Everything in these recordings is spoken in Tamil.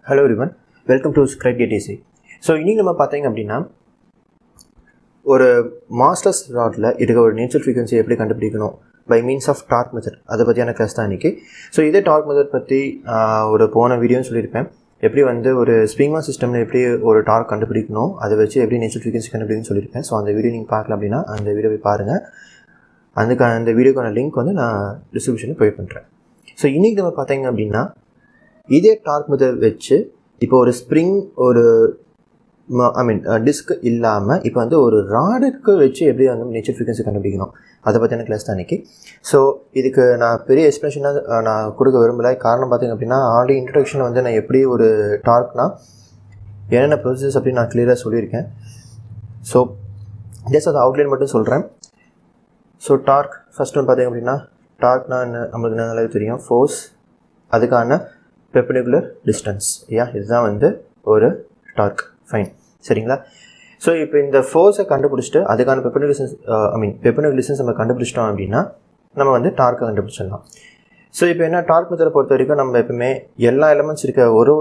Hello everyone, welcome to ScribeGetEasy. So இன்றைக்கி நம்ம பார்த்தீங்க அப்படின்னா ஒரு மாஸ்டர்ஸ் ராடில் இருக்க ஒரு நேச்சுரல் ஃப்ரீக்வன்சி எப்படி கண்டுபிடிக்கணும் by means of torque method அதை பற்றியான கிளாஸ் தான் இன்றைக்கி. ஸோ இதே டார்க் மெத்தட் பற்றி ஒரு போன வீடியோன்னு சொல்லியிருப்பேன். எப்படி வந்து ஒரு ஸ்ப்ரிங்மா சிஸ்டமில் எப்படி ஒரு டார்க் கண்டுபிடிக்கணும், அதை வச்சு எப்படி நேச்சுரல் ஃப்ரீக்வன்சி கண்டுபிடிக்கணும்னு சொல்லியிருப்பேன். ஸோ அந்த வீடியோ நீங்கள் பார்க்கல அப்படின்னா அந்த வீடியோவை பாருங்கள். அந்த வீடியோக்கான லிங்க் வந்து நான் டிஸ்கிரிப்ஷனில் ப்ரொவைட் பண்ணுறேன். ஸோ இன்றைக்கி நம்ம பார்த்தீங்க அப்படின்னா இதே டார்க் மெத்தட் வச்சு இப்போ ஒரு ஸ்ப்ரிங் ஒரு டிஸ்க் இல்லாமல் இப்போ வந்து ஒரு ராடுக்கு வச்சு எப்படி வந்து நேச்சுரல் ஃப்ரீக்வன்சி கண்டுபிடிக்கணும் அதை பற்றின கிளாஸ் தான் இன்றைக்கி. ஸோ இதுக்கு நான் பெரிய எக்ஸ்ப்ளனேஷனாக நான் கொடுக்க விரும்பலை. காரணம் பார்த்திங்க அப்படின்னா ஆல்ரெடி இன்ட்ரடக்ஷன் வந்து நான் எப்படி ஒரு டார்க்னால் என்னென்ன ப்ரொசீஜர்ஸ் அப்படின்னு நான் கிளியராக சொல்லியிருக்கேன். ஸோ ஜஸ்ட் அதை அவுட்லைன் மட்டும் சொல்கிறேன். ஸோ டார்க் ஃபஸ்ட் ஒன்று பார்த்திங்க அப்படின்னா டார்க்னால் என்ன நம்மளுக்கு நல்லா தெரியும், ஃபோர்ஸ் அதுக்கான பெர்பெண்டிகுலர் டிஸ்டன்ஸ். இதுதான் வந்து ஒரு டார்க். ஃபைன், சரிங்களா? ஸோ இப்போ இந்த ஃபோர்ஸை கண்டுபிடிச்சிட்டு அதுக்கான பெர்பெண்டிகுலர் டிஸ்டன்ஸ் நம்ம கண்டுபிடிச்சிட்டோம் அப்படின்னா நம்ம வந்து டார்க்கை கண்டுபிடிச்சிடலாம். ஸோ இப்போ என்ன டார்க் மெத்தடை பொறுத்த வரைக்கும் நம்ம எப்பவுமே எல்லா எலமெண்ட்ஸ் இருக்க ஒரு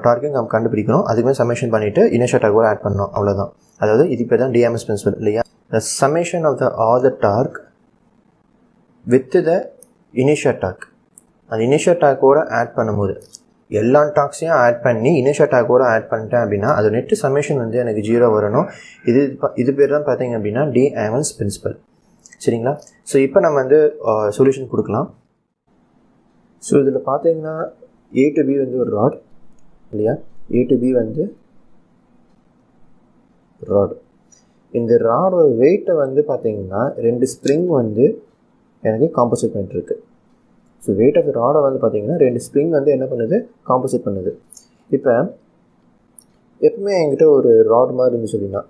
டார்க்கையும் நம்ம கண்டுபிடிக்கணும். அதுக்குமே சம்மேஷன் பண்ணிவிட்டு இனிஷியல் டார்க் கூட ஆட் பண்ணணும், அவ்வளோதான். அதாவது இது பேர் தான் டிஎம்எஸ் பிரின்சிபல் இல்லையா? The summation of all the torque with the initial torque. அந்த இனிஷியல் டார்க்கோடு ஆட் பண்ணும்போது எல்லா டாக்ஸையும் ஆட் பண்ணி இனிஷியல் டார்க்கோடு ஆட் பண்ணிட்டேன் அப்படின்னா அது நெட்டு சம்மேஷன் வந்து எனக்கு 0 வரணும். இது பேர் தான் பார்த்தீங்க அப்படின்னா டிஎம்எஸ் பிரின்சிபல், சரிங்களா? ஸோ இப்போ நம்ம வந்து சொல்யூஷன் கொடுக்கலாம். ஸோ இதில் பார்த்தீங்கன்னா A to B வந்து ஒரு ராட் இல்லையா? A to B வந்து ராட். இந்த ராடோட வெயிட்டை வந்து பார்த்தீங்கன்னா 2 ஸ்ப்ரிங் வந்து எனக்கு காம்போசிட் பண்ணிட்டுருக்கு. ஸோ வெயிட் ஆஃப் ராடை வந்து பார்த்திங்கன்னா 2 ஸ்ப்ரிங் வந்து என்ன பண்ணுது, காம்போசிட் பண்ணுது. இப்போ எப்பவுமே என்கிட்ட ஒரு ராட் மாதிரி இருந்துச்சு அப்படின்னா,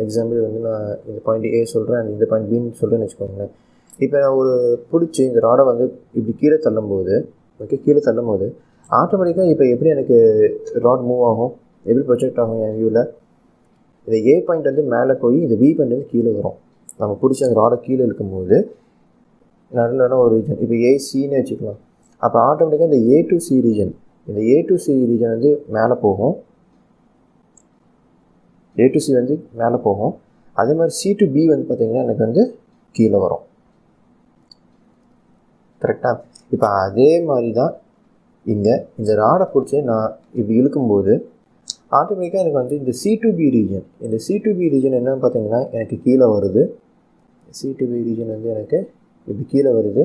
எக்ஸாம்பிள் வந்து நான் இந்த பாயிண்ட் A சொல்கிறேன் அண்ட் இந்த பாயிண்ட் Bன்னு சொல்கிறேன்னு வச்சுக்கோங்களேன். இப்போ நான் ஒரு பிடிச்சி இந்த ராடை வந்து இப்படி கீழே தள்ளும்போது ஆட்டோமேட்டிக்காக இப்போ எப்படி எனக்கு ராட் மூவ் ஆகும், எப்படி ப்ரொஜெக்ட் ஆகும் என் வியூவில், இந்த A பாயிண்ட் வந்து மேலே போய் இந்த B பாயிண்ட் வந்து கீழே வரும். நம்ம பிடிச்சி அந்த ராடை கீழே இருக்கும்போது நல்ல ஒரு ரீஜன் இப்போ ஏசின்னு வச்சுக்கலாம். அப்போ ஆட்டோமேட்டிக்காக இந்த A to C ரீஜன் வந்து மேலே போகும், A to C வந்து மேலே போகும். அதே மாதிரி C to B வந்து பார்த்திங்கன்னா எனக்கு வந்து கீழே வரும். கரெக்டாக? இப்போ அதே மாதிரி தான் இங்கே இந்த ராடை பிடிச்சி நான் இப்படி இழுக்கும்போது ஆட்டோமேட்டிக்காக எனக்கு வந்து இந்த C to B ரீஜன் என்னன்னு பார்த்தீங்கன்னா எனக்கு கீழே வருது. C to B ரீஜன் வந்து எனக்கு இப்படி கீழே வருது.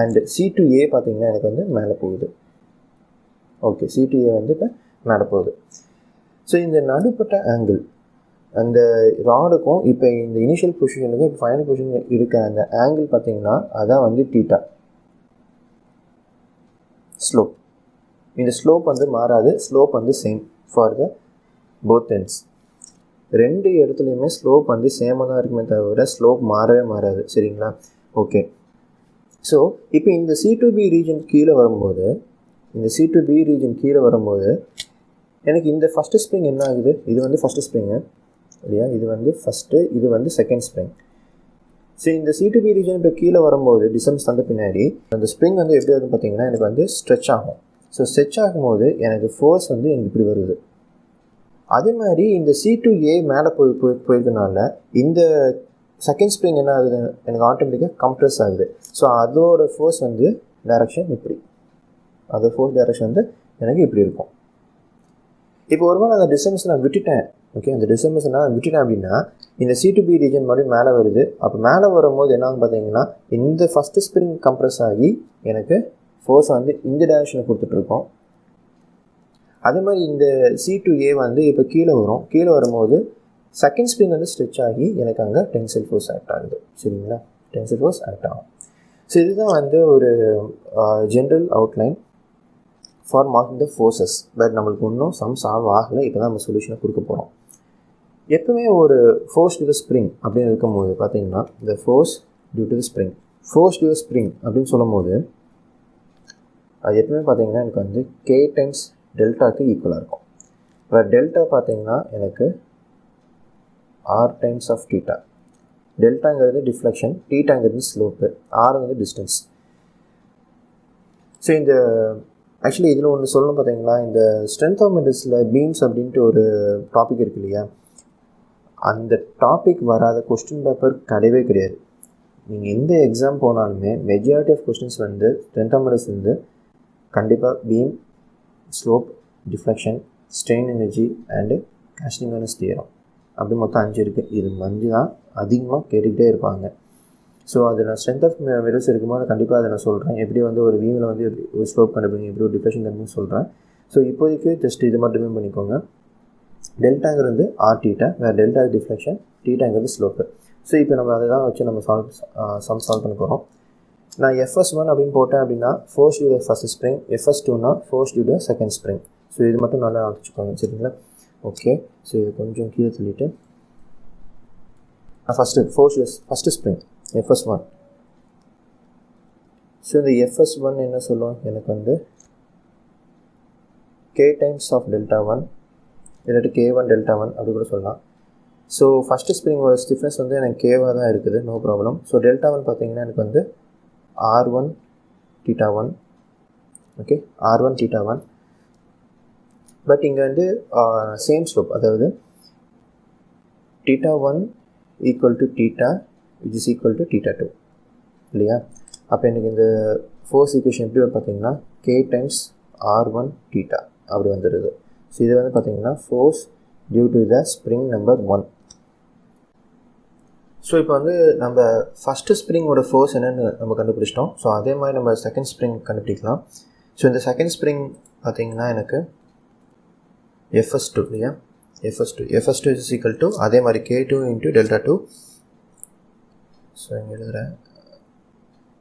அண்ட் C to A பார்த்திங்கன்னா எனக்கு வந்து மேலே போகுது. ஓகே, C to A வந்து இப்போ மேலே போகுது. ஸோ இந்த நடுப்பட்ட ஆங்கிள் அந்த ராடுக்கும் இப்போ இந்த இனிஷியல் பொசிஷனுக்கும் இப்போ ஃபைனல் பொசிஷன் இருக்க அந்த ஆங்கிள் பார்த்திங்கன்னா அதான் வந்து தீட்டா. ஸ்லோப், இந்த ஸ்லோப் வந்து மாறாது, ஸ்லோப் வந்து same for the both ends. 2 இடத்துலையுமே ஸ்லோப் வந்து சேமாக தான் இருக்குமே தவிர ஸ்லோப் மாறவே மாறாது, சரிங்களா? ஓகே, ஸோ இப்போ இந்த C to B ரீஜன் கீழே வரும்போது எனக்கு இந்த ஃபஸ்ட்டு ஸ்ப்ரிங் என்ன ஆகுது, இது வந்து ஃபஸ்ட்டு ஸ்ப்ரிங்கு இல்லையா? இது வந்து ஃபஸ்ட்டு, இது வந்து செகண்ட் ஸ்ப்ரிங். ஸோ இந்த C to B ரீஜன் இப்போ கீழே வரும்போது டிஸ்டன்ஸ் தந்த பின்னாடி அந்த ஸ்ப்ரிங் வந்து எப்படி வருதுன்னு பார்த்தீங்கன்னா எனக்கு வந்து ஸ்ட்ரெச் ஆகும். ஸோ ஸ்ட்ரெச் ஆகும்போது எனக்கு ஃபோர்ஸ் வந்து எனக்கு இப்படி வருது. அதே மாதிரி இந்த C to A மேலே போயிருக்கனால இந்த செகண்ட் ஸ்ப்ரிங் என்ன ஆகுது, எனக்கு ஆட்டோமேட்டிக்காக கம்ப்ரெஸ் ஆகுது. ஸோ அதோட ஃபோர்ஸ் வந்து டைரக்ஷன் இப்படி, அதோட ஃபோர்ஸ் டைரக்ஷன் வந்து எனக்கு இப்படி இருக்கும். இப்போ ஒருவேளை அந்த டிஸ்டன்ஸ் நான் விட்டுட்டேன், ஓகே, அந்த டிஸ்டன்ஸ் நான் விட்டுட்டேன் அப்படின்னா இந்த C to B ரீஜன் மறுபடியும் மேலே வருது. அப்போ மேலே வரும்போது என்னன்னு பார்த்தீங்கன்னா இந்த ஃபஸ்ட்டு ஸ்ப்ரிங் கம்ப்ரெஸ் ஆகி எனக்கு ஃபோர்ஸை வந்து இந்த டைரக்ஷனை கொடுத்துட்ருக்கோம். அதே மாதிரி இந்த C to A வந்து இப்போ கீழே வரும்போது செகண்ட் ஸ்ப்ரிங் வந்து ஸ்ட்ரெச் ஆகி எனக்கு அங்கே டென்சைல் ஃபோர்ஸ் ஆக்ட் ஆகுது, சரிங்களா? டென்சைல் ஃபோர்ஸ் ஆக்ட் ஆகும். ஸோ இதுதான் வந்து ஒரு general outline for marking the forces. But நம்மளுக்கு இன்னும் சால்வ் ஆகலை. இப்போ தான் நம்ம சொல்யூஷனை கொடுக்க போகிறோம். எப்பவுமே ஒரு ஃபோர்ஸ் டு த ஸ்ப்ரிங் அப்படின்னு இருக்கும்போது பார்த்தீங்கன்னா இந்த force due to the spring அப்படின்னு சொல்லும் போது அது எப்பவுமே பார்த்தீங்கன்னா எனக்கு வந்து K டைம்ஸ் டெல்டாக்கு ஈக்குவலாக இருக்கும். இப்போ டெல்டா பார்த்தீங்கன்னா எனக்கு R டைம்ஸ் ஆஃப் தீட்டா. டெல்டாங்கிறது டிஃப்ளெக்ஷன், தீட்டாங்கிறது ஸ்லோப்பு, ஆருங்கிறது டிஸ்டன்ஸ். ஸோ இந்த ஆக்சுவலி இதில் ஒன்று சொல்லணும் பார்த்தீங்கன்னா, இந்த ஸ்ட்ரென்த் ஆஃப் மெட்டல்ஸில் பீம்ஸ் அப்படின்ட்டு ஒரு டாபிக் இருக்கு இல்லையா, அந்த டாபிக் வராத கொஸ்டின் பேப்பர் கிடையவே கிடையாது. நீங்கள் எந்த எக்ஸாம் போனாலுமே மெஜாரிட்டி ஆஃப் கொஸ்டின்ஸ் வந்து ஸ்ட்ரென்த் ஆஃப் மெட்டல்ஸ் வந்து கண்டிப்பாக beam, slope, deflection, strain energy and காஸ்டிங்கானஸ் தியரம் அப்படி மொத்தம் 5 இருக்குது. இது 5 தான் அதிகமாக கேட்டுக்கிட்டே இருப்பாங்க. ஸோ அது நான் ஸ்ட்ரென்த் ஆஃப் மெட்டல்ஸ் இருக்கும்போது கண்டிப்பாக அதை நான் சொல்கிறேன். எப்படி வந்து ஒரு வீமில் வந்து ஒரு ஸ்லோப் கண்டுபிடிங்க, எப்படி ஒரு டிஃப்ளெக்ஷன் கண்டுபிடிங்க சொல்கிறேன். ஸோ இப்போதைக்கு ஜஸ்ட் இது மட்டுமே பண்ணிக்கோங்க. டெல்டாங்கிறது ஆர் டீட்டா, வேறு டெல்டா டிஃப்ளெக்ஷன், டீட்டாங்கிறது ஸ்லோப்பு. ஸோ இப்போ நம்ம அதை தான் வச்சு நம்ம சால்வ் பண்ண போகிறோம். நான் FS1 அப்படின்னு போட்டேன் அப்படின்னா force due the first spring, FS2னா force due the second spring. So இது மட்டும் நல்லா வச்சுக்கோங்க, சரிங்களா? ஓகே, ஸோ இது கொஞ்சம் கீழே தள்ளிட்டு ஃபஸ்ட்டு ஸ்ப்ரிங் FS1. ஸோ இந்த FS1 என்ன சொல்லுவோம், எனக்கு வந்து K டைம்ஸ் ஆஃப் Δ1 இல்லாட்டி K1 Δ1 அப்படி கூட சொல்லலாம். ஸோ ஃபஸ்ட்டு ஸ்ப்ரிங்கோட ஸ்டிஃப்னஸ் வந்து எனக்கு கேவாக தான் இருக்குது, நோ ப்ராப்ளம். ஸோ Δ1 பார்த்தீங்கன்னா எனக்கு வந்து R1 θ1, ஓகே, R1 θ1. பட் இங்கே வந்து சேம் ஸ்லோப், அதாவது θ1 equal to θ which is equal to θ2 இல்லையா? அப்போ எனக்கு இந்த ஃபோர்ஸ் ஈக்குவேஷன் எப்படி பார்த்தீங்கன்னா K டைம்ஸ் R1 θ அப்படி வந்துடுது. ஸோ இது வந்து பார்த்தீங்கன்னா force due to the spring number 1. So இப்போ வந்து நம்ம ஃபஸ்ட்டு ஸ்ப்ரிங்கோட ஃபோர்ஸ் என்னென்னு நம்ம கண்டுபிடிச்சிட்டோம். ஸோ அதே மாதிரி நம்ம செகண்ட் ஸ்ப்ரிங் கண்டுபிடிக்கலாம். ஸோ இந்த செகண்ட் ஸ்ப்ரிங் பார்த்தீங்கன்னா எனக்கு FS2 இல்லையா, FS2 is equal to அதே மாதிரி K2 into Δ2. ஸோ இங்கே எழுதுகிறேன்,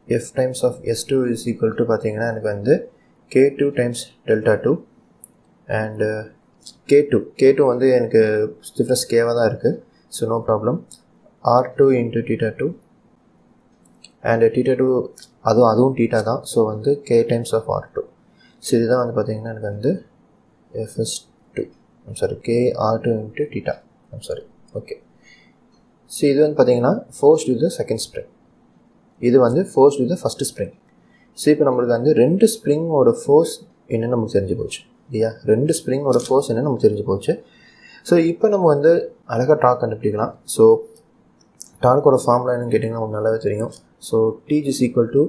F times of S2 is equal to பார்த்தீங்கன்னா எனக்கு வந்து K2 டைம்ஸ் Δ2 அண்டு K2 வந்து எனக்கு ஸ்டிஃப்னஸ் கேவாக தான் இருக்குது. So no problem. R2 into θ2 and θ2 அதுவும் θ தான். ஸோ வந்து K times of R2. So இதுதான் வந்து பார்த்தீங்கன்னா எனக்கு வந்து FS2 KR2 into θ. Okay. So இது வந்து பார்த்தீங்கன்னா force due the second spring, இது வந்து force due the first spring. So இப்போ நம்மளுக்கு வந்து 2 ஸ்ப்ரிங்கோட ஃபோர்ஸ் என்னென்னு நமக்கு தெரிஞ்சு போச்சு இல்லையா, 2 ஸ்ப்ரிங்கோட ஃபோர்ஸ் என்னென்னு நமக்கு தெரிஞ்சு போச்சு. ஸோ இப்போ நம்ம வந்து அழகாக டார்க் கண்டுபிடிக்கலாம். ஸோ டார்க்கோட ஃபார்முலா என்னன்னு கேட்டிங்கன்னா நமக்கு நல்லாவே தெரியும். So T is equal to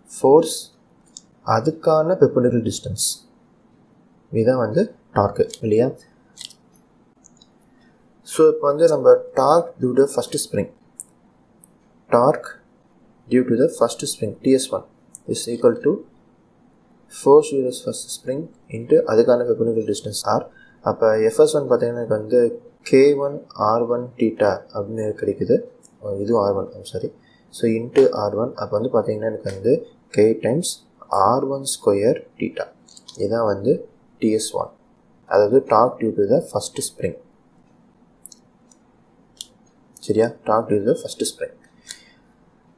force அதுக்கான பெர்பெண்டிகுலர் டிஸ்டன்ஸ், இதுதான் வந்து டார்க்கு இல்லையா. ஸோ இப்போ வந்து நம்ம torque due to first spring, torque due to the first spring TS1 is equal to force due to first spring into அதுக்கான பெர்பெண்டிகுலர் டிஸ்டன்ஸ் R. அப்போ FS1 பார்த்தீங்கன்னா எனக்கு வந்து K1 R1 θ அப்படின்னு கிடைக்குது, இதுவும் R1 ஸோ இன்ட்டு R1. அப்போ வந்து பார்த்தீங்கன்னா எனக்கு வந்து K டைம்ஸ் R1 ஸ்கொயர் θ, இதுதான் வந்து TS1, அதாவது torque due to the first spring. சரியா, torque due to the first spring.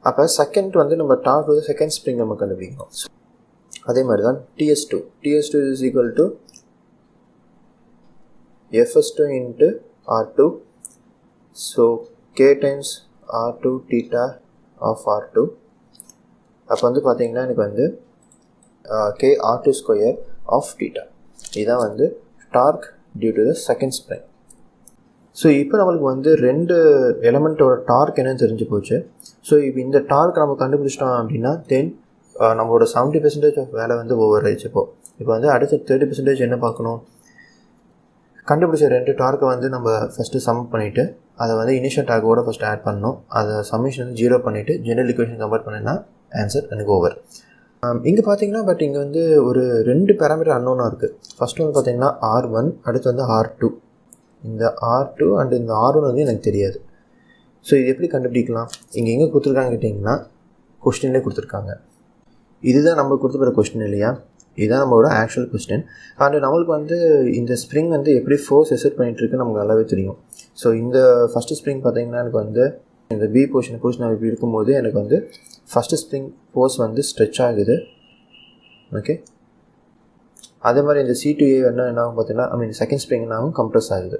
அப்போ செகண்ட் வந்து நம்ம torque to the second spring நம்ம கண்டுபிடிக்கணும். அதே மாதிரி தான் TS2 is equal to FS2 into R2. So K times R2 θ of R2. அப்போ வந்து பார்த்தீங்கன்னா எனக்கு வந்து KR2 ஸ்கொயர் ஆஃப் θ, இதுதான் வந்து torque due to the second spring. So இப்போ நம்மளுக்கு வந்து 2 எலமெண்ட்டோட டார்க் என்னன்னு தெரிஞ்சு போச்சு. ஸோ இப்போ இந்த டார்க் நம்ம கண்டுபிடிச்சிட்டோம் அப்படின்னா தென் நம்மளோட 70% ஆஃப் வேலை வந்து ஓவர் ஆயிடுச்சு. இப்போ வந்து அடுத்த 30% என்ன பார்க்கணும், கண்டுபிடிச்ச 2 டார்க்கை வந்து நம்ம ஃபஸ்ட்டு சம் பண்ணிவிட்டு அதை வந்து இனிஷியல் டார்க்கோட ஃபஸ்ட்டு ஆட் பண்ணணும். அதை சம்மேஷன் வந்து 0 பண்ணிவிட்டு ஜெனரல் ஈக்குவேஷன் கம்பேர் பண்ணினா ஆன்சர் எனக்கு ஓவர். இங்கே பார்த்தீங்கன்னா பட் இங்கே வந்து ஒரு 2 பேராமீட்டர் அன்னோனாக இருக்குது. ஃபஸ்ட்டு வந்து பார்த்தீங்கன்னா R1, அடுத்து வந்து R2. இந்த R2 அண்ட் இந்த R1 வந்து எனக்கு தெரியாது. ஸோ இது எப்படி கண்டுபிடிக்கலாம், இங்கே எங்கே கொடுத்துருக்காங்க கேட்டிங்கன்னா கொஸ்டின்லேயே கொடுத்துருக்காங்க. இதுதான் நம்ம கொடுத்துருக்கிற கொஸ்டின் இல்லையா, இதுதான் நம்மளோட ஆக்சுவல் கொஸ்டின். அண்ட் நம்மளுக்கு வந்து இந்த ஸ்ப்ரிங் வந்து எப்படி ஃபோர்ஸ் எக்ஸர்ட் பண்ணிகிட்ருக்கு நமக்கு நல்லாவே தெரியும். ஸோ இந்த ஃபஸ்ட்டு ஸ்ப்ரிங் பார்த்தீங்கன்னா எனக்கு வந்து இந்த B பொசிஷன் நான் இப்படி இருக்கும்போது எனக்கு வந்து ஃபஸ்ட்டு ஸ்ப்ரிங் ஃபோர்ஸ் வந்து ஸ்ட்ரெச் ஆகுது. ஓகே, அதே மாதிரி இந்த C2A என்ன ஆகும் பார்த்தீங்கன்னா செகண்ட் ஸ்ப்ரிங் என்ன ஆகும், கம்ப்ரஸ் ஆகுது.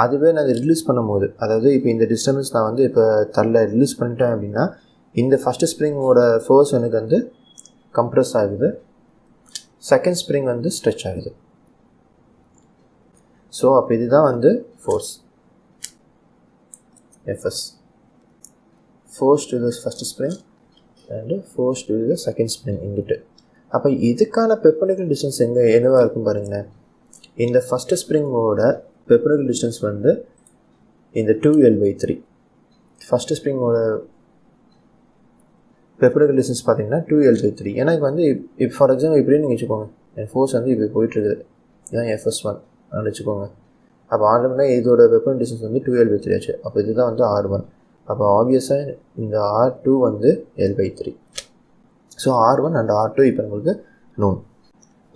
அதுவே நான் அதை ரிலீஸ் பண்ணும்போது, அதாவது இப்போ இந்த டிஸ்டன்ஸ் நான் வந்து இப்போ ரிலீஸ் பண்ணிட்டேன் அப்படின்னா இந்த ஃபஸ்ட்டு ஸ்ப்ரிங்கோட ஃபோர்ஸ் எனக்கு வந்து கம்ப்ரஸ் ஆகுது, செகண்ட் ஸ்ப்ரிங் வந்து ஸ்ட்ரெச் ஆகுது. ஸோ அப்போ இதுதான் வந்து force Fs. Force to the first spring and force to the second spring இங்கிட்டு. அப்போ இதுக்கான பெர்பெண்டிகுலர் டிஸ்டன்ஸ் என்னவாக இருக்கும் பாருங்களேன். இந்த ஃபஸ்ட்டு ஸ்ப்ரிங்கோட பெர்பெண்டிகுலர் டிஸ்டன்ஸ் வந்து இந்த 2L/3. ஃபஸ்ட்டு ஸ்ப்ரிங்கோட பெர்பெண்டிகுலர் டிஸ்டன்ஸ் பார்த்தீங்கன்னா 2L/3. ஏன்னா இப்போ வந்து இப்போ ஃபார் எக்ஸாம்பிள் இப்படின்னு நீங்கள் வச்சுக்கோங்க, என் ஃபோர்ஸ் வந்து இப்போ போயிட்டுருக்குது, இதுதான் Fs1 அப்படின்னு வச்சுக்கோங்க. அப்போ ஆர்டர்னா இதோட வெப்பன் டிஸ்டன்ஸ் வந்து 2L/3 ஆச்சு. அப்போ இதுதான் வந்து R1. அப்போ ஆப்வியஸாக இந்த R2 வந்து L/3. So R1 and R2 இப்போ நம்மளுக்கு நோன்.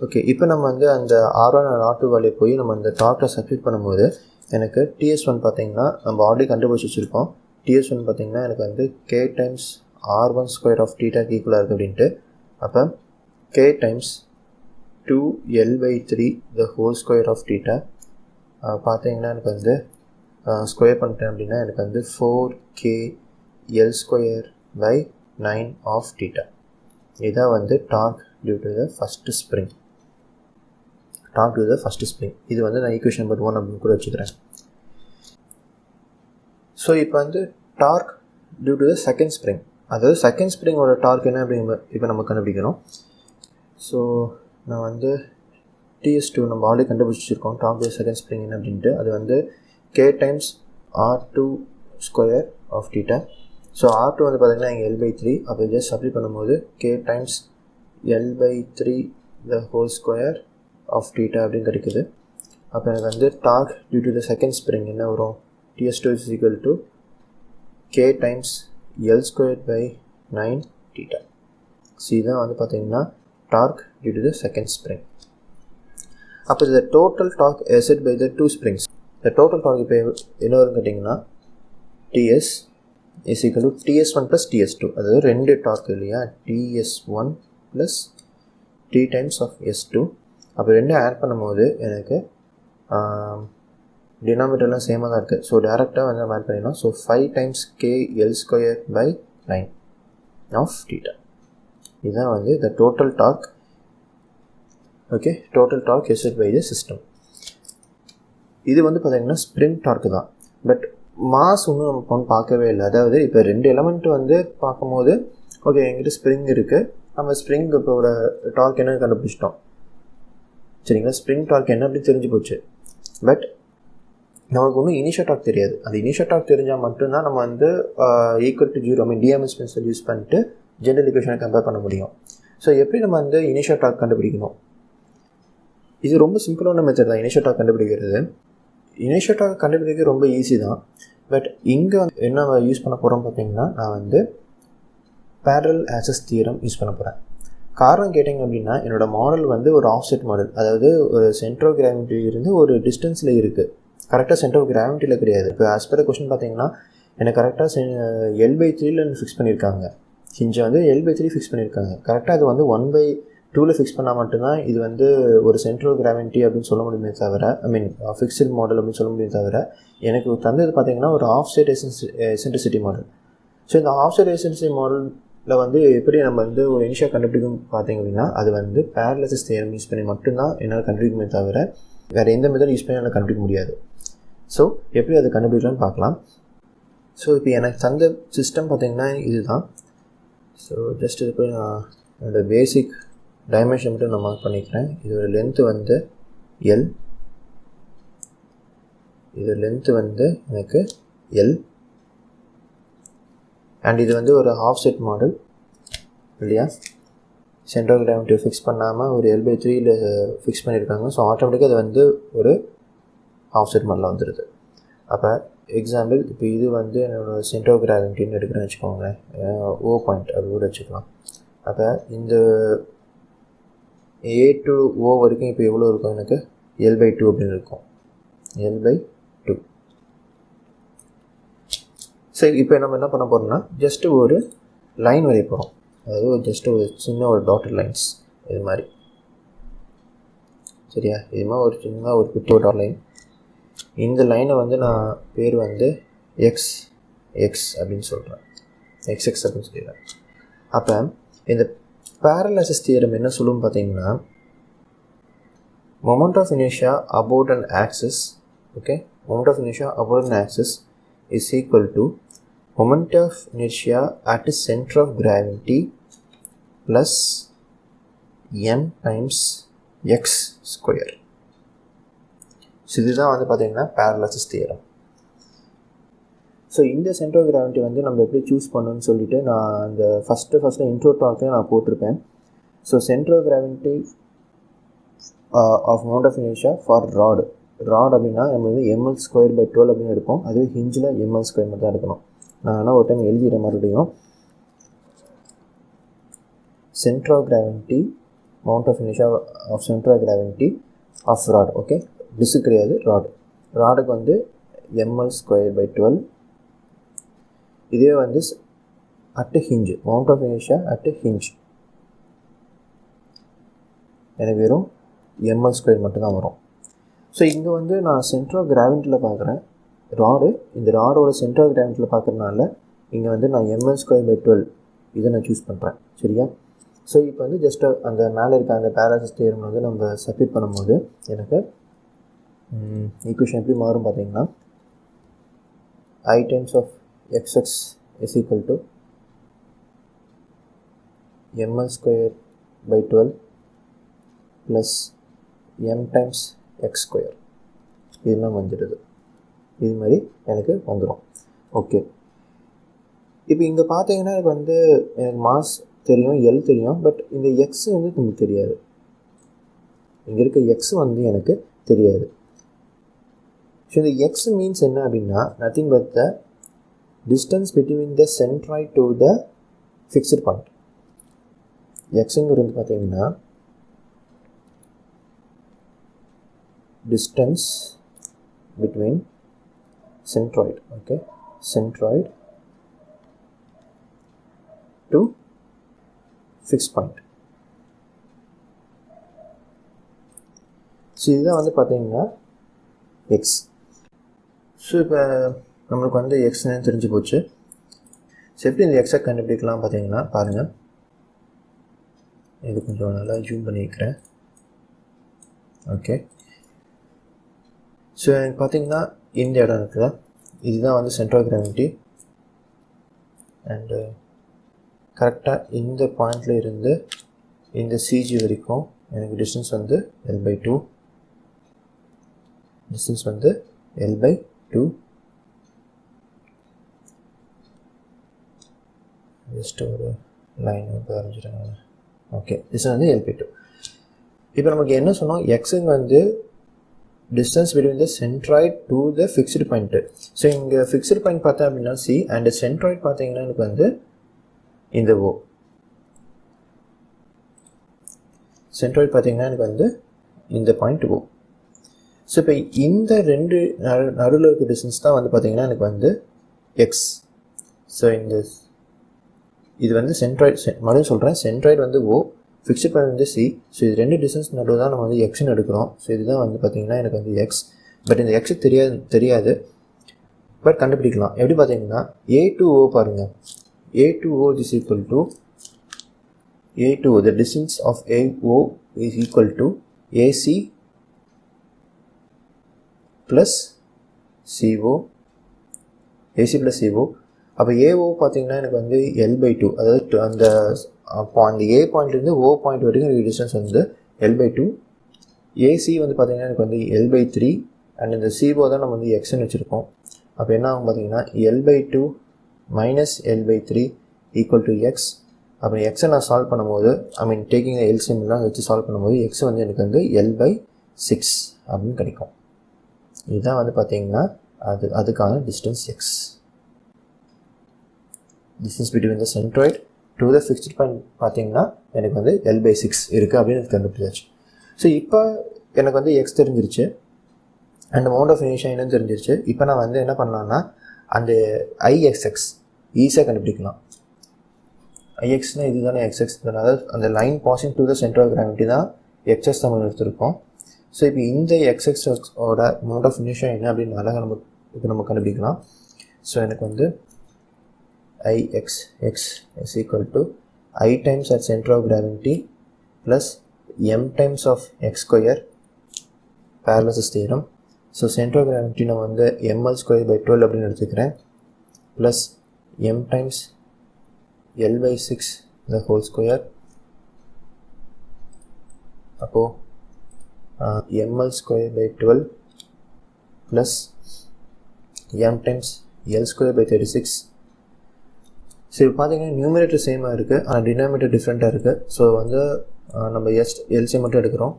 ஓகே, இப்போ நம்ம வந்து அந்த R1 அண்ட் R2 வேலையை போய் நம்ம அந்த டார்க்கில் சப்ஸ்டிட் பண்ணும்போது எனக்கு TS1 பார்த்தீங்கன்னா நம்ம ஆல்ரெடி கண்டுபிடிச்சி வச்சுருக்கோம். TS1 பார்த்தீங்கன்னா எனக்கு வந்து K times R1 square of தீட்டாக்கு ஈக்குவலாக இருக்குது அப்படின்ட்டு. அப்போ K times 2L/3 the whole square of theta பார்த்தீங்கன்னா எனக்கு வந்து ஸ்கொயர் பண்ணிட்டேன் அப்படின்னா எனக்கு வந்து 4KL²/9 ஆஃப் தீட்டா. இதான் வந்து torque due to the first spring. Torque due to the first spring. இது வந்து நான் ஈக்குவேஷன் நம்பர் 1 அப்படின்னு கூட வச்சுக்கிறேன். ஸோ இப்போ வந்து torque due to the second spring, அதாவது செகண்ட் ஸ்ப்ரிங்கோட டார்க் என்ன அப்படிங்க இப்போ நம்ம கண்டுபிடிக்கணும். ஸோ நான் வந்து TS2 நம்ம ஆல்ரெடி கண்டுபிடிச்சிருக்கோம். டார்க் டியூ செகண்ட் ஸ்ப்ரிங் என்ன அப்படின்ட்டு அது வந்து K times R2 square of theta. So R2 வந்து பார்த்திங்கன்னா இங்கே L/3. அப்போ ஜஸ்ட் சப்ஸ்டிட் பண்ணும்போது K times L/3 the whole square of theta அப்படின்னு கிடைக்குது. அப்போ எனக்கு வந்து torque due to the second spring என்ன வரும், TS2 is equal to K times L²/9 theta. So இதுதான் வந்து பார்த்திங்கன்னா torque due to the second spring. அப்போ இந்த total torque acted by the 2 springs. இந்த டோட்டல் டார்க் இப்போ என்ன வரும்னு கேட்டிங்கன்னா TS is equal to TS1 plus TS2. அதாவது 2 டார்க் இல்லையா, TS1 plus T times of S2. அப்போ 2 ஆட் பண்ணும்போது எனக்கு டினாமினேட்டர்லாம் சேமாக தான் இருக்குது. ஸோ டேரெக்டாக வந்து நம்ம ஆட் பண்ணிடலாம். So 5 times KL²/9 of theta. இதுதான் வந்து the total torque. Okay, total torque acted by the system. இது வந்து பார்த்திங்கன்னா ஸ்ப்ரிங் டார்க்கு தான். பட் மாஸ் ஒன்றும் நம்ம வந்து பார்க்கவே இல்லை. அதாவது இப்போ 2 எலமெண்ட் வந்து பார்க்கும்போது ஓகே எங்கிட்ட ஸ்ப்ரிங் இருக்குது, நம்ம ஸ்ப்ரிங் இப்போட டார்க் என்ன கண்டுபிடிச்சிட்டோம் சரிங்களா. ஸ்ப்ரிங் டார்க் என்ன அப்படி தெரிஞ்சு போச்சு. பட் நமக்கு ஒன்றும் இனிஷியல் டார்க் தெரியாது. அந்த இனிஷியல் டார்க் தெரிஞ்சால் மட்டும்தான் நம்ம வந்து equal to 0 DMS method use பண்ணிட்டு ஜெனரல் ஈக்குவேஷனை கம்பேர் பண்ண முடியும். ஸோ எப்படி நம்ம வந்து இனிஷியல் டார்க் கண்டுபிடிக்கணும், இது ரொம்ப சிம்பிளான மெத்தட் தான் இனிஷியல் டார்க் கண்டுபிடிக்கிறது. இனிஷியல் டார்க் கண்டுபிடிக்கிறது ரொம்ப ஈஸி தான். பட் இங்கே வந்து என்ன யூஸ் பண்ண போகிறோம் பார்த்தீங்கன்னா நான் வந்து பேரலல் ஆக்சஸ் தியரம் யூஸ் பண்ண போகிறேன். காரணம் கேட்டிங்க அப்படின்னா என்னோடய மாடல் வந்து ஒரு ஆஃப்செட் மாடல். அதாவது ஒரு சென்டர் ஆஃப் கிராவிட்டி இருந்து ஒரு டிஸ்டன்ஸில் இருக்குது, கரெக்டாக சென்டர் ஆஃப் கிராவிட்டியில் கிடையாது. இப்போ ஆஸ் பர் கொஸ்டின் பார்த்தீங்கன்னா எனக்கு கரெக்டாக L/3 ஃபிக்ஸ் பண்ணியிருக்காங்க. இங்கே வந்து L/3 ஃபிக்ஸ் பண்ணியிருக்காங்க. கரெக்டாக அது வந்து 1/2 ஃபிக்ஸ் பண்ணால் மட்டும்தான் இது வந்து ஒரு சென்ட்ரல் கிராவிட்டி அப்படின்னு சொல்ல முடியுமே தவிர, ஃபிக்ஸ்டு மாடல் அப்படின்னு சொல்ல முடியுமே தவிர, எனக்கு தந்தது பார்த்தீங்கன்னா ஒரு ஆஃப்செட் எசென்ட்ரிசிட்டி மாடல். ஸோ இந்த ஆஃப்செட் எசென்ட்ரிசிட்டி மாடலில் வந்து எப்படி நம்ம வந்து ஒரு இனிஷியல் கண்டுபிடிக்கும் பார்த்தீங்க அப்படின்னா அது வந்து பேரலல் ஆக்சஸ் தியரம் யூஸ் பண்ணி மட்டும்தான் என்னால் கண்டுபிடிக்குமே தவிர வேறு எந்த மெத்தட் யூஸ் பண்ணி என்னால் கண்டுபிடிக்க முடியாது. ஸோ எப்படி அதை கண்டுபிடிக்கலான்னு பார்க்கலாம். ஸோ இப்போ எனக்கு தந்த சிஸ்டம் பார்த்தீங்கன்னா இதுதான். ஸோ ஜஸ்ட் இது போய் நான் என்னோடய பேசிக் டைமென்ஷன் மட்டும் நான் மார்க் பண்ணிக்கிறேன். இதோட லென்த்து வந்து L, இதோட லென்த்து வந்து எனக்கு L, அண்ட் இது வந்து ஒரு ஆஃப்செட் மாடல் இல்லையா. சென்ட்ரல் கிராவிட்டி ஃபிக்ஸ் பண்ணாமல் ஒரு L/3 ஃபிக்ஸ் பண்ணியிருக்காங்க. ஸோ ஆட்டோமேட்டிக்காக அது வந்து ஒரு ஆஃப்செட் மாடலில் வந்துடுது. அப்போ எக்ஸாம்பிள் இப்போ இது வந்து என்னோடய சென்டர் ஆஃப் கிராவிட்டின்னு எடுக்கிறேன்னு வச்சுக்கோங்களேன், O பாயிண்ட் அப்படி கூட வச்சுக்கலாம். அப்போ இந்த A to O வரைக்கும் இப்போ எவ்வளோ இருக்கும், எனக்கு L/2 அப்படின்னு இருக்கும். L/2. சரி, இப்போ நம்ம என்ன பண்ண போகிறோம்னா ஜஸ்ட்டு ஒரு லைன் வரைய போகிறோம். அதாவது ஜஸ்ட்டு ஒரு சின்ன ஒரு டாட்டட் லைன்ஸ் இது மாதிரி சரியா. இது மாதிரி ஒரு சின்ன ஒரு குட்டி டாட் லைன். இந்த லைனை வந்து நான் பேர் வந்து XX அப்படின்னு சொல்கிறேன், XX அப்படின்னு சொல்லிடுறேன். அப்போ இந்த பேரலாசிஸ் தியரம் என்ன சொல்லும் பார்த்தீங்கன்னா, moment of inertia about an axis, okay, moment of inertia about an axis is equal to moment of inertia at the center of gravity plus m times x square. So இதுதான் வந்து பார்த்தீங்கன்னா பேரலாசிஸ் தியரம். ஸோ இந்த சென்டர் ஆஃப் கிராவிட்டி வந்து நம்ம எப்படி சூஸ் பண்ணணும்னு சொல்லிட்டு நான் அந்த ஃபஸ்ட்டு இன்ட்ரோ டாக்லேயே நான் போட்டிருப்பேன். So centre of gravity of moment of inertia for rod அப்படின்னா நம்ம வந்து ml²/12 அப்படின்னு எடுப்போம். அதுவே ஹிஞ்சில் ml² மட்டும் தான் எடுக்கணும். நான் ஆனால் ஒரு டைம் எழுதிடுற மறுபடியும். Centre of gravity moment of inertia of centre of gravity of rod, okay, disc கிடையாது, ராடுக்கு வந்து ml²/12. இதே வந்து at hinge, moment of inertia at hinge எனக்கு வெறும் ml² மட்டும்தான் வரும். ஸோ இங்கே வந்து நான் சென்டர் ஆஃப் கிராவிட்டியில் பார்க்குறேன் ராடு, இந்த ராடோட சென்டர் ஆஃப் கிராவிட்டியில் பார்க்குறதுனால இங்கே வந்து நான் ml²/12 இதை நான் சூஸ் பண்ணுறேன். சரியா? ஸோ இப்போ வந்து ஜஸ்ட் அந்த மேலே இருக்க அந்த பேரலாசிஸ் தியரம் வந்து நம்ம சப்மிட் பண்ணும்போது எனக்கு ஈக்குவேஷன் எப்படி மாறும் பார்த்தீங்கன்னா, I times of xx is equal to ml²/12 plus m times x². இதெல்லாம் வந்துடுது, இது மாதிரி எனக்கு வந்துடும். ஓகே, இப்போ இங்கே பார்த்தீங்கன்னா எனக்கு வந்து எனக்கு மாஸ் தெரியும், எல் தெரியும், பட் இந்த எக்ஸ் வந்து நமக்கு தெரியாது. இங்கே இருக்க எக்ஸ் வந்து எனக்கு தெரியாது. ஸோ இந்த எக்ஸ் மீன்ஸ் என்ன அப்படின்னா, nothing but the distance between the centroid to the fixed point. எக்ஸுங்கிறது பார்த்தீங்கன்னா distance between centroid, okay, centroid to fixed point. So இதுதான் வந்து பார்த்தீங்கன்னா எக்ஸ். ஸோ இப்போ நம்மளுக்கு வந்து எக்ஸ்னு தெரிஞ்சு போச்சு. ஸோ எப்படி இந்த எக்ஸை கண்டுபிடிக்கலாம் பார்த்தீங்கன்னா பாருங்கள், இது கொஞ்சம் நல்லா ஜூம் பண்ணி வைக்கிறேன். ஓகே, ஸோ எனக்கு பார்த்தீங்கன்னா இந்த இடம் இருக்குதா, இதுதான் வந்து சென்டர் ஆஃப் கிராவிட்டி. அண்டு கரெக்டாக இந்த பாயிண்டில் இருந்து இந்த சிஜி வரைக்கும் எனக்கு டிஸ்டன்ஸ் வந்து L/2, டிஸ்டன்ஸ் வந்து L/2. ஜஸ்ட் ஒரு லைன் வந்து வரைஞ்சிட்டாங்க. ஓகே, டிஸ்டன்ஸ் வந்து L/2. இப்போ நமக்கு என்ன சொன்னோம், எக்ஸுங்க வந்து distance between the centroid to the fixed point. So இங்கே ஃபிக்ஸ்டு பாயிண்ட் பார்த்தேன் அப்படின்னா சி, அண்ட் சென்ட்ராய்ட் பார்த்தீங்கன்னா எனக்கு வந்து இந்த ஓ. சென்ட்ராய்ட் பார்த்தீங்கன்னா எனக்கு வந்து இந்த பாயிண்ட் ஓ. ஸோ இப்போ இந்த ரெண்டு நடுவில் இருக்க டிஸ்டன்ஸ் தான் வந்து பார்த்தீங்கன்னா எனக்கு வந்து எக்ஸ். ஸோ இந்த இது வந்து சென்ட்ராய்ட், மறுபடியும் சொல்கிறேன், சென்ட்ராய்ட் வந்து ஓ, ஃபிக்ஸ்டு பாயிண்ட் வந்து சி. ஸோ இது ரெண்டு டிஸ்டன்ஸ் நடுவில் தான் நம்ம வந்து எக்ஸ்ன்னு எடுக்கிறோம். ஸோ இதுதான் வந்து பார்த்திங்கன்னா எனக்கு வந்து எக்ஸ். பட் இந்த எக்ஸு தெரியாது, பட் கண்டுபிடிக்கலாம். எப்படி பார்த்தீங்கன்னா A to O பாருங்கள், A to O is equal to A to O, the distance of AO is equal to AC plus CO, AC plus CO. அப்போ AO பார்த்தீங்கன்னா எனக்கு வந்து L/2, அதாவது அந்த ஏ பாயிண்ட்லேருந்து ஓ பாயிண்ட் வரைக்கும் எனக்கு டிஸ்டன்ஸ் வந்து L/2. ஏசி வந்து பார்த்திங்கன்னா எனக்கு வந்து L/3, அண்ட் இந்த CO தான் நம்ம வந்து எக்ஸ்ன்னு வச்சுருக்கோம். அப்போ என்ன ஆகும் பார்த்தீங்கன்னா L/2 minus L/3 equal to X. அப்புறம் எக்ஸை நான் சால்வ் பண்ணும்போது, டேக்கிங் எல்சிஎம்லாம் வச்சு சால்வ் பண்ணும்போது எக்ஸ் வந்து எனக்கு வந்து L/6 அப்படின்னு கிடைக்கும். இதுதான் வந்து பார்த்திங்கன்னா அதுக்கான distance X. Distance between the centroid to the fixed point பார்த்தீங்கன்னா எனக்கு வந்து L/6 இருக்குது அப்படின்னு எனக்கு கண்டுபிடிச்சாச்சு. ஸோ இப்போ எனக்கு வந்து எக்ஸ் தெரிஞ்சிருச்சு, அண்ட் மவுண்ட் ஆஃப் இனர்ஷியா என்னன்னு தெரிஞ்சிருச்சு. இப்போ நான் வந்து என்ன பண்ணலான்னா அந்த ஐஎக்ஸ்எக்ஸ் ஈஸியாக கண்டுபிடிக்கலாம். ஐஎக்ஸ்னால் இது தானே எக்ஸ்எக்ஸ், அதாவது அந்த line passing to the centre of gravity தான் எக்ஸ்எக்ஸ் நம்ம எடுத்திருக்கோம். ஸோ இப்போ இந்த எக்ஸ்எக்ஸோட மவுண்ட் ஆஃப் இனர்ஷியா என்ன அப்படின்னு அழகாக நம்ம கண்டுபிடிக்கலாம். ஸோ எனக்கு வந்து IXX is equal to I times at center of gravity plus m times of x square parallax theorem. So center of gravity நான் வந்து ml square by 12 அப்படின்னு எடுத்துக்கிறேன் plus m times l by 6 the whole square. அப்போ ml square by 12 plus m times l square by 36. So இப்போ பார்த்தீங்கன்னா நியூமரேட்டர் சேமாக இருக்குது ஆனால் டினாமினேட்டர் டிஃப்ரெண்ட்டாக இருக்குது. ஸோ வந்து நம்ம எல்சிஎம் மட்டும் எடுக்கிறோம்.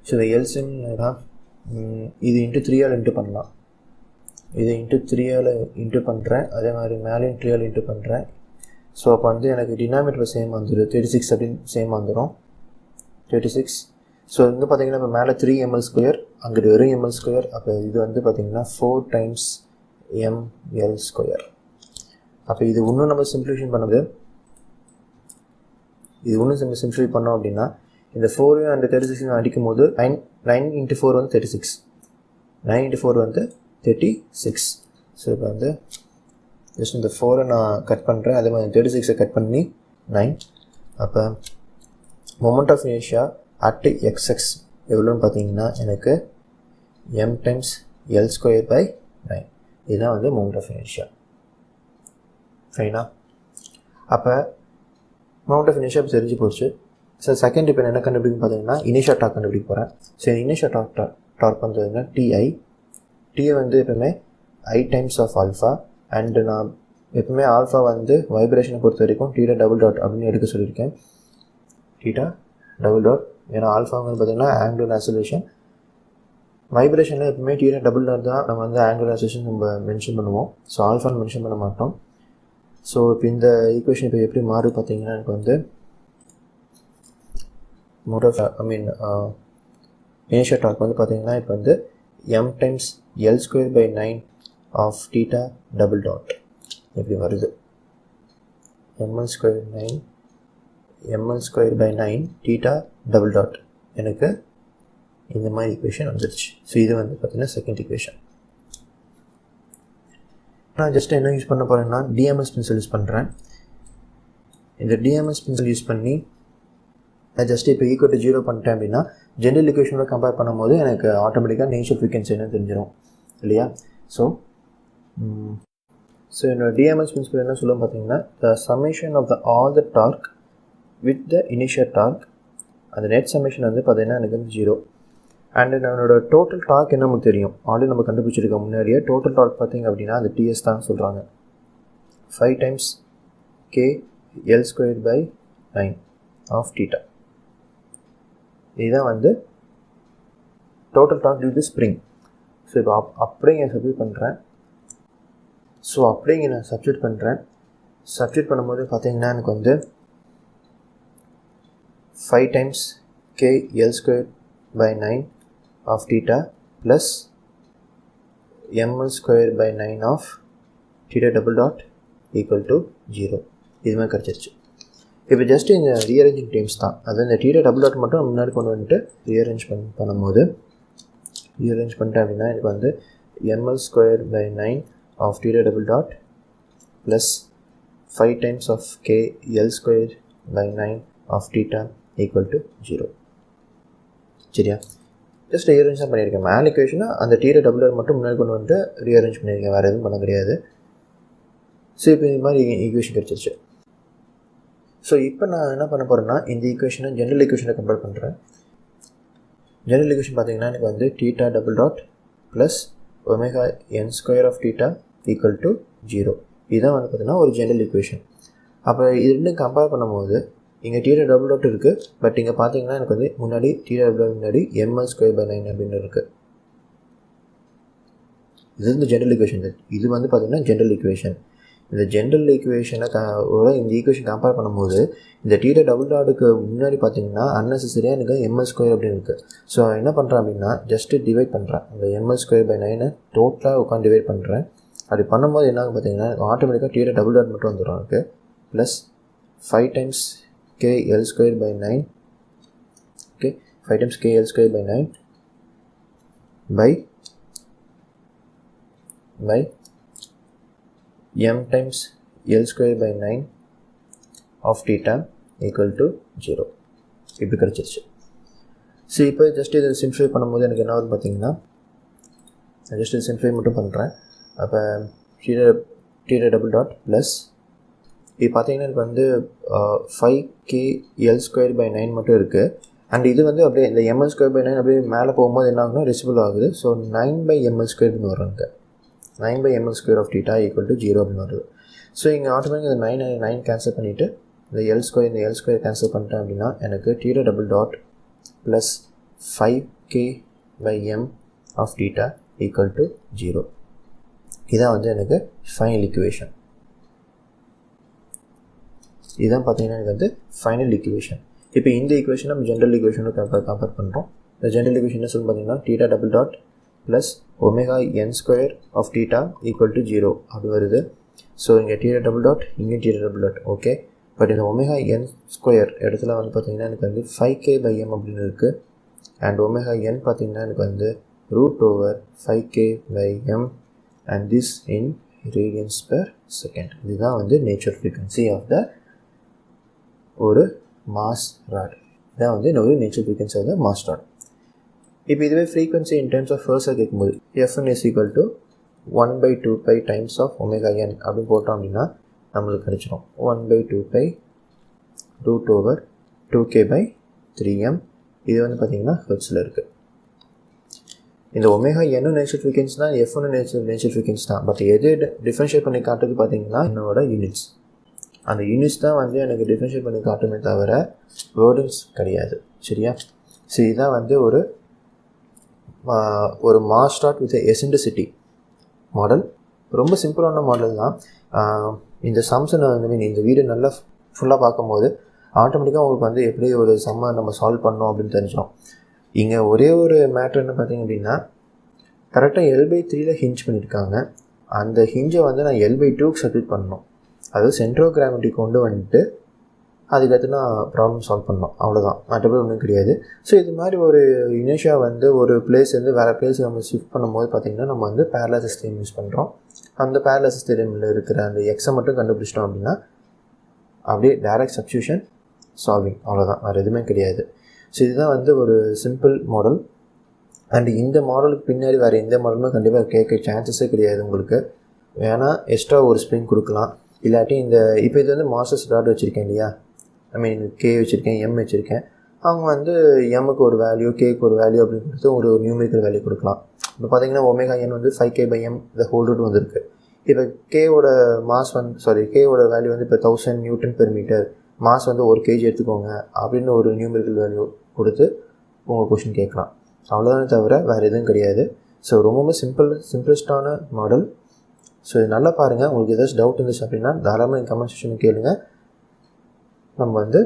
ஸோ இந்த எல்சிஎம்னா இது இன்ட்டு 3ஆல் இன்ட்டு பண்ணலாம். இது இன்ட்டு 3ஆல் இன்ட்டு பண்ணுறேன், அதே மாதிரி மேலேயும் 3ஆல் இன்ட்டு பண்ணுறேன். ஸோ அப்போ வந்து எனக்கு டினாமினேட்டர் சேம் வந்துடும், 36 அப்படின்னு சேம் வந்துடும் 36. ஸோ இங்கே பார்த்தீங்கன்னா இப்போ மேலே 3 ml ஸ்கொயர், அங்கிட்டு வெறும் ml ஸ்கொயர். அப்போ இது வந்து பார்த்திங்கன்னா 4 times ml ஸ்கொயர். அப்போ இது இன்னும் நம்ம சிம்பிளிஃபிகேஷன் பண்ணுது, இது இன்னும் சிம்பிளிஃபை பண்ணோம் அப்படின்னா இந்த 4 அண்ட் 36 அடிக்கும் போது 9 into 4 வந்து 36, 9 into 4 வந்து 36. ஸோ இப்போ வந்து ஜஸ்ட் இந்த 4 நான் கட் பண்ணுறேன், அதே மாதிரி 36 கட் பண்ணி 9. அப்போ moment of inertia at xx எவ்வளோன்னு பார்த்தீங்கன்னா எனக்கு m times l square by 9. இதுதான் வந்து மொமெண்ட் ஆஃப் இனர்ஷியா. ஃபைனா? அப்போ மவுண்ட் ஆஃப் இனிஷியா தெரிஞ்சு போச்சு. ஸோ செகண்ட் இப்போ என்ன கண்டுபிடிக்கும் பார்த்தீங்கன்னா இனிஷியா டார்க் கண்டுபிடிக்க போகிறேன். ஸோ இனிஷியா டார்க் பண்ணுறதுன்னா டிஐ வந்து எப்பவுமே ஐ டைம்ஸ் ஆஃப் ஆல்ஃபா. அண்டு நான் எப்பவுமே ஆல்ஃபா வந்து வைப்ரேஷனை பொறுத்த வரைக்கும் டீட்டா டபுள் டாட் அப்படின்னு எடுக்க சொல்லியிருக்கேன். டீட்டா டபுள் டாட், ஏன்னா ஆல்ஃபா வந்து பார்த்தீங்கன்னா ஆங்குலர் ஆசோலேஷன். வைப்ரேஷனில் எப்பவுமே டீட்டா டபுள் டாட் தான் நம்ம வந்து ஆங்குலர் ஆசோலேஷன் நம்ம மென்ஷன் பண்ணுவோம். ஸோ ஆல்ஃபான்னு மென்ஷன் பண்ண மாட்டோம். ஸோ இப்போ இந்த ஈக்குவேஷன் இப்போ எப்படி மாறுது பார்த்தீங்கன்னா எனக்கு வந்து இனிஷியல் டார்க் வந்து பார்த்தீங்கன்னா இப்போ வந்து m times l square by 9 of theta double dot எப்படி வருது. ml square by 9 theta double dot எனக்கு இந்த மாதிரி ஈக்குவேஷன் வந்துருச்சு. ஸோ இது வந்து பார்த்தீங்கன்னா செகண்ட் ஈக்குவேஷன். நான் ஜஸ்ட் என்ன யூஸ் பண்ண போகிறேன்னா டிஎம்எஸ் பென்சில் யூஸ் பண்ணுறேன். இந்த டிஎம்எஸ் பென்சில் யூஸ் பண்ணி நான் ஜஸ்ட் இப்போ ஈக்குவல் டு 0 பண்ணிட்டேன் அப்படின்னா ஜெனரல் ஈக்குவேஷனோட கம்பேர் பண்ணும்போது எனக்கு ஆட்டோமேட்டிக்காக நேச்சர் ஃப்ரீக்வன்சி என்ன தெரிஞ்சிடும் இல்லையா. ஸோ என்னோட டிஎம்எஸ் பென்சில் என்ன சொல்லுவோம் பார்த்தீங்கன்னா the summation of the all the torque with the initial torque, அந்த நெட் சம்மேஷன் வந்து பார்த்தீங்கன்னா எனக்கு வந்து 0. அண்டு நம்மளோட டோட்டல் டார்க் என்ன நமக்கு தெரியும், ஆல்ரெடி நம்ம கண்டுபிடிச்சிருக்கோம் முன்னாடியே. டோட்டல் டார்க் பார்த்திங்க அப்படின்னா அது டிஎஸ் தான் சொல்கிறாங்க. 5 times k l square by 9 of theta. இதுதான் வந்து total torque due to spring. So இப்போ அப்படியே நான் சப்ஸ்டியூட் பண்ணுறேன். ஸோ அப்படியே நான் சப்ஸ்டியூட் பண்ணும்போது பார்த்தீங்கன்னா எனக்கு வந்து 5 times k l square by 9 of theta plus ml square by 9 of theta double dot equal to 0. இது மாதிரி கிடச்சிருச்சு. இப்போ ஜஸ்ட் இந்த ரீஅரேஞ்சிங் டேர்ம்ஸ் தான், அது இந்த theta double dot மட்டும் முன்னாடி கொண்டு வந்துட்டு ரீஅரேஞ்ச் பண்ணும்போது ரீஅரேஞ்ச் பண்ணிட்டேன் அப்படின்னா எனக்கு வந்து ml square by 9 of theta double dot plus 5 times of k l square by 9 of theta equal to 0. சரியா? ஜஸ்ட் ரீஅரேஞ்ச் தான் பண்ணியிருக்கேன். மேல் ஈக்குவேஷனை அந்த டீட்டா டபுள் டாட் மட்டும் முன்னாடி கொண்டு வந்துட்டு ரீஅரேஞ்ச் பண்ணியிருக்கேன், வேறு எதுவும் பண்ண கிடையாது. ஸோ இப்போ இந்த மாதிரி ஈக்குவேஷன் கிடச்சிருச்சு. ஸோ இப்போ நான் என்ன பண்ண போகிறேன்னா இந்த ஈக்குவேஷனை ஜெனரல் ஈக்குவேஷனை கம்பேர் பண்ணுறேன். ஜெனரல் ஈக்குவேஷன் பார்த்தீங்கன்னா எனக்கு வந்து theta double dot plus omega N square of theta equal to 0. இதுதான் வந்து பார்த்தீங்கன்னா ஒரு ஜெனரல் ஈக்குவேஷன். அப்போ இது ரெண்டும் கம்பேர் பண்ணும்போது இங்கே டீட்டா டபுள் டாட் இருக்குது, பட் இங்கே பார்த்தீங்கன்னா எனக்கு வந்து முன்னாடி டீட்டா டபுள் டாட் முன்னாடி ml square by 9 அப்படின்னு இருக்குது. இது வந்து ஜெனரல் ஈக்குவேஷன். இது வந்து பார்த்தீங்கன்னா ஜெனரல் ஈக்குவேஷன். இந்த ஜென்ரல் ஈக்குவேஷனை இந்த ஈக்குவேஷன் கம்பேர் பண்ணும்போது இந்த டீட்டா டபுள் டாட்டுக்கு முன்னாடி பார்த்தீங்கன்னா அன்னெசரியாக எனக்கு ml square அப்படின்னு இருக்குது. ஸோ என்ன பண்ணுறேன் அப்படின்னா ஜஸ்ட்டு டிவைட் பண்ணுறேன். அந்த ml square by 9 டோட்டலாக உட்காந்து டிவைட் பண்ணுறேன். அப்படி பண்ணும்போது என்ன பார்த்தீங்கன்னா ஆட்டோமேட்டிக்காக டீட்டா டபுள் டாட் மட்டும் வந்துடும் எனக்கு. Plus 5 times k l square by 9, okay, 5 times k l square by 9 by m times l square by 9 of theta equal to 0 இப்படி கிடச்சிருச்சு. ஸோ இப்போ ஜஸ்ட் இதை சிம்ப்ளிஃபை பண்ணும்போது எனக்கு என்ன ஆகுது பார்த்தீங்கன்னா, ஜஸ்ட் இது சிம்ப்ளிஃபை மட்டும் பண்ணுறேன். அப்போ டீட்டா டபுள் டாட் ப்ளஸ் இது பார்த்தீங்கன்னா எனக்கு வந்து 5kl²/9 மட்டும் இருக்குது. அண்ட் இது வந்து அப்படியே இந்த ml²/9 அப்படியே மேலே போகும்போது என்ன ஆகுனா ரெசிபிள் ஆகுது. ஸோ 9/ml² வருங்க. 9/ml² of theta equal to 0 அப்படின்னு வருது. ஸோ இங்கே ஆட்டோமேட்டிக் இந்த 9 கேன்சல் பண்ணிவிட்டு இந்த L² கேன்சல் பண்ணிட்டேன் அப்படின்னா எனக்கு theta double dot plus 5k/m of theta equal to 0. இதான் வந்து எனக்கு ஃபைனல் ஈக்குவேஷன். இதுதான் பார்த்தீங்கன்னா எனக்கு வந்து ஃபைனல் ஈக்குவேஷன். இப்போ இந்த ஈக்குவேஷன் நம்ம ஜென்ரல் ஈக்குவேஷனும் கம்பேர் பண்ணுறோம். இந்த ஜென்ரல் ஈக்குவேஷன் என்ன சொல்லி பார்த்தீங்கன்னா theta double dot plus ωn² of theta equal to 0 அப்படி வருது. ஸோ இங்கே டீட்டா டபுள் டாட் இங்கே theta double dot okay. But இந்த ωn² இடத்துல வந்து பார்த்தீங்கன்னா எனக்கு வந்து 5k/m அப்படின்னு இருக்குது. அண்ட் ωn பார்த்தீங்கன்னா எனக்கு வந்து √5k/m and this in radians per second. இதுதான் வந்து நேச்சர் ஃப்ரீக்வன்சி ஆஃப் த ஒரு மாஸ் ராட். இதான் வந்து ஒரு nature frequency of the mass rod. இப்போ இதுவே ஃப்ரீக்வன்சி இன் டர்ம்ஸ் ஆஃப் ஃபர்ஸ்ட்டாக கேட்கும்போது Fn is equal to 1/2π times of ωn அப்படின்னு போட்டோம் அப்படின்னா நம்மளுக்கு கிடைச்சிடும் 1/2π √2k/3m. இது வந்து பார்த்திங்கன்னா ஹெர்ட்ஸில் இருக்குது. இந்த ωn நேச்சர் ஃப்ரீக்வன்சி தான், F1 நேச்சர் ஃப்ரீக்வன்சி தான். பட் எது டிஃப்ரென்ஷியேட் பண்ணி காட்டுறது பார்த்தீங்கன்னா என்னோட யூனிட்ஸ். அந்த யூனிட்ஸ் தான் வந்து எனக்கு டிஃப்ரென்ஷியேட் பண்ணி காட்டுமே தவிர வேர்டிங்ஸ் கிடையாது. சரியா? ஸோ இதுதான் வந்து ஒரு mass rod with eccentricity model. ரொம்ப சிம்பிளான மாடல் தான். இந்த சம்ஸை இந்த வீடியோ நல்லா ஃபுல்லாக பார்க்கும்போது ஆட்டோமேட்டிக்காக உங்களுக்கு வந்து எப்படி ஒரு சம்மை நம்ம சால்வ் பண்ணோம் அப்படின்னு தெரிஞ்சிடும். இங்கே ஒரே ஒரு மேட்ரு என்ன பார்த்தீங்க அப்படின்னா கரெக்டாக L/3 ஹிஞ்ச் பண்ணியிருக்காங்க. அந்த ஹிஞ்சை வந்து நான் L/2க்கு சப்ஸ்டிட் பண்ணணும். அதாவது சென்ட்ரோ கிராவிட்டி கொண்டு வந்துட்டு அதுக்கடுத்து நான் ப்ராப்ளம் சால்வ் பண்ணோம். அவ்வளோதான், மற்றபடி ஒன்றும் கிடையாது. ஸோ இது மாதிரி ஒரு இனிஷியா வந்து ஒரு பிளேஸ்லேருந்து வேறு பிளேஸ் நம்ம ஷிஃப்ட் பண்ணும்போது பார்த்திங்கன்னா நம்ம வந்து பேரலல் சிஸ்டம் யூஸ் பண்ணுறோம். அந்த பேரலல் சிஸ்டமில் இருக்கிற அந்த எக்ஸை மட்டும் கண்டுபிடிச்சிட்டோம் அப்படின்னா அப்படியே டைரக்ட் சப்ஸ்டியூஷன் சால்விங், அவ்வளோதான், வேறு எதுவுமே கிடையாது. ஸோ இதுதான் வந்து ஒரு சிம்பிள் மாடல். அண்ட் இந்த மாடலுக்கு பின்னாடி வேறு எந்த மாடலுமே கண்டிப்பாக கேட்க சான்சஸே கிடையாது. உங்களுக்கு வேணால் எக்ஸ்ட்ரா ஒரு ஸ்ப்ரிங் கொடுக்கலாம். இல்லாட்டி இந்த இப்போ இது வந்து மாஸ்டர்ஸ் டாட் வச்சுருக்கேன் இல்லையா, ஐ மீன் கே வச்சுருக்கேன், எம் வச்சுருக்கேன். அவங்க வந்து எம்முக்கு ஒரு வேல்யூ, கேக்கு ஒரு வேல்யூ அப்படின்னு கொடுத்து ஒரு நியூமெரிக்கல் வேல்யூ கொடுக்கலாம். இப்போ பார்த்தீங்கன்னா ωn வந்து 5k/m இந்த ஹோல் ரூட் வந்துருக்கு. இப்போ கேவோட மாஸ் வந்து கேவோட வேல்யூ வந்து இப்போ 1000 Nm/m, மாஸ் வந்து 1 kg எடுத்துக்கோங்க அப்படின்னு ஒரு நியூமெரிக்கல் வேல்யூ கொடுத்து உங்கள் கொஷின் கேட்கலாம். அவ்வளோதானே தவிர வேறு எதுவும் கிடையாது. ஸோ ரொம்பவும் சிம்பிளஸ்டான மாடல். ஸோ இது நல்லா பாருங்கள். உங்களுக்கு ஏதாச்சும் டவுட் இருந்துச்சு அப்படின்னா தாராளமாக நீங்கள் கமெண்ட் செக்ஷனில் கேளுங்க. நம்ம வந்து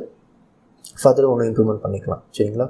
ஃபர்தர் ஒன்று இம்ப்ரூவ்மெண்ட் பண்ணிக்கலாம். சரிங்களா?